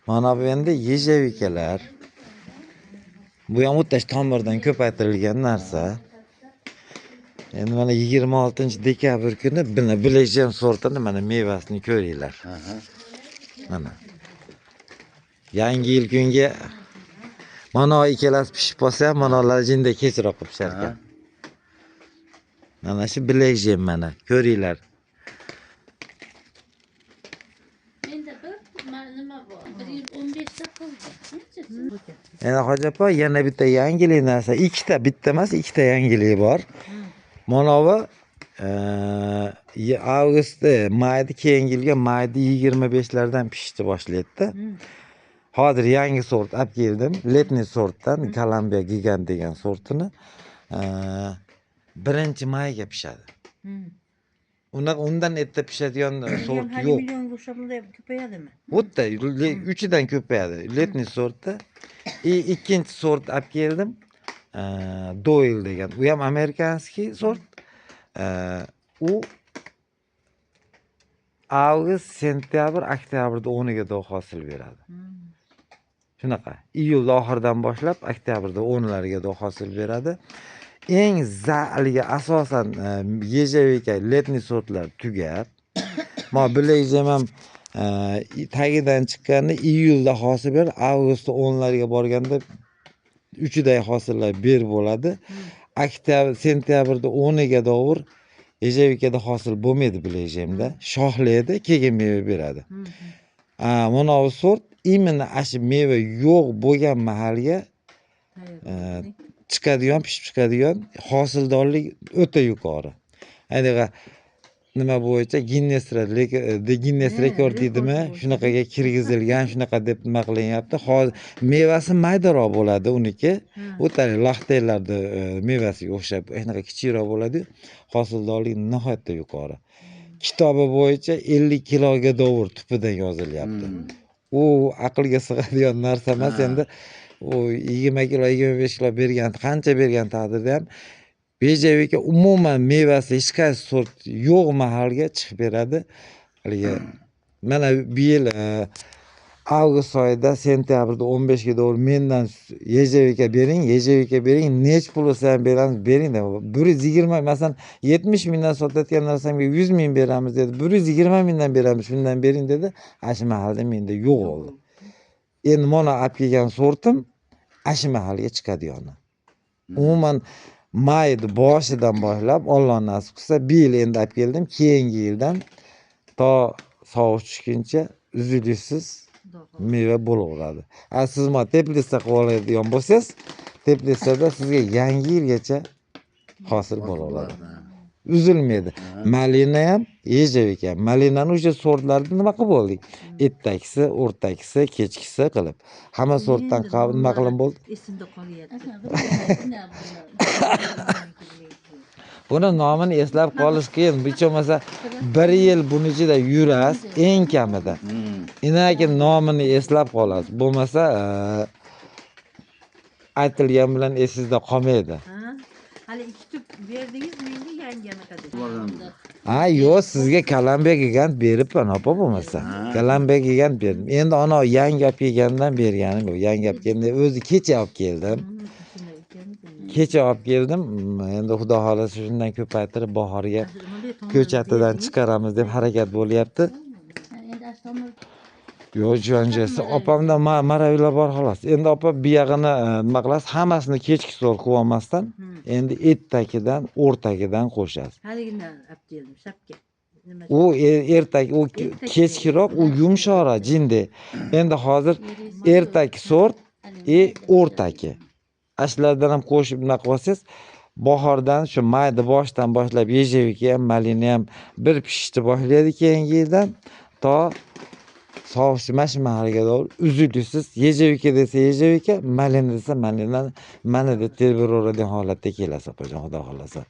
Mana bu endi yejavikalar. Bu ham o'tash tomirdan ko'paytirilgan narsa. Endi mana 26 dekabr kuni buni Blackjam sortini mana mevasini ko'ringlar. Mana. Yangi yil kunga mana ikkalasi pishib qolsa ham manalar jinda kechroq qilib pishar ekan. Mana shu Blackjam mana ko'ringlar. Endi Hoji opa yana bitta yangilik narsa, bitta emas, ikkita yangilik bor. Mana bu mayda keyingi yilga mayda 25lardan pishishni boshlaydi. Hozir yangi sort olib keldim. Letniy sortdan Columbia Gigant degan sortini 1-mayga pishadi. Undan erta pishadigan sort yo'q. Milyon ruhsatında ko'payadimi? O'tda 3dan ko'payadi. Letniy sortda. Ikkinchi sort olib keldim. Doyle degan. U ham amerikanskiy sort. U avgust, sentyabr, oktyabrda 10iga hosil beradi. Shunaqa. Iyul oxiridan boshlab oktyabrda 10larga hosil beradi. Eng zaliga asosan yejavika letniy sortlar tugab. Ma Blackjam ham tagidan chiqqanda iyulda hosil beradi, avgustda 10larga borganda 3day hosillar berib bo'ladi. Oktyabr, sentyabrda 10iga davr yejavikada hosil bo'lmaydi Blackjamda. Shohlaydi, keyin meva beradi. Mana bu sort imенно ashi meva yo'q bo'lgan mahalga chiqadigan, pishib chiqadigan hosildorlik o'ta yuqori. Ayniqsa nima bo'yicha Guinness rekord deydimi? Shunaqaga kirgizilgan, shunaqa deb nima qilinyapti. Hozir mevasi maydaroq bo'ladi uniki. O'talik laxtaylarda mevasiga o'xshab, shunaqa kichikroq bo'ladi. Hosildorlik nihoyatda yuqori. Kitobi bo'yicha 50 kiloga davr tupidan yozilyapti. U aqlga sig'adigan narsa emas endi. U 20 kilo, 25 kilo bergan, qancha bergan taqdirda ham yejavika umuman mevasi hech qaysi sort yo'q mahalga chiqib beradi. Haligi mana bu yil avgust oyida, sentyabrda 15ga davr mendan yejavika bering, nech pul bo'lsa ham beramiz, bering dedi. 120, masalan 70 mingdan sotayotgan narsamga 100 ming beramiz dedi. 120 mingdan beramiz, shundan bering dedi. Ashi mahalda menda yo'q bo'ldi. Endi mana olib kelgan sortim ashi mahalga chiqadigani. Umuman mayni boshidan boshlab Alloh nasib qilsa bir yil endi olib keldim. Keyingi yildan to sovuq tushguncha uzluksiz meva bo'laveradi. Siz mana teplitsa qilib oladigan bo'lsangiz, teplitsada sizga yangi yilgacha hosil bo'laveradi. Uzilmaydi. Malina ham, yejavika ham. Malinani o'sha sortlarni nima qilib bo'ldik? Ertakisi, o'rtakisi, kechkisi qilib. Hamma sortdan nima qilib bo'ldi? Esimda qolyapti. Buni nomini eslab qolish qiyin. Bo'lmasa 1 yil buni ichida yurasiz, eng kamida. Inakin nomini eslab qolasiz. Bo'lmasa aytilgan bilan esingizda qolmaydi. Hali 2 tub berdingiz, menga yangami qadar. Yo'q, sizga Columbia Gigant beribman, opa bo'lmasa. Columbia Gigant berdim. Endi ana yangi olib kelgandan berganim yo'q. Yangi olib keldim. O'zi kecha olib keldim. Endi Xudo xolasa shundan ko'paytirib bahorga ko'chatidan chiqaramiz deb harakat bo'lyapti. Yo'q, jonjasi. Opamda maravilar bor xolos. Endi opa bu yog'ini nima qilasiz? Hammasini kechki so'l qilib olmasdan, endi ertagidan, o'rtagidan qo'shasiz. Haligidan olib keldim, shapka. U ertak, u kechkiroq, u yumshoqroq jindi. Endi hozir ertaki sort, o'rtaki. Ashlardan ham qo'shib nima qilsangiz, bahordan shu mayda boshidan boshlab yejavika ham, malina ham bir pishishni boshlaydi keyingi yildan to sovuqchi mahalga davr uzluksiz yejavika desa yejavika, malina desa malina, mana deb teberaveradigan holatga kelasiz opajon, Xudo xolasa.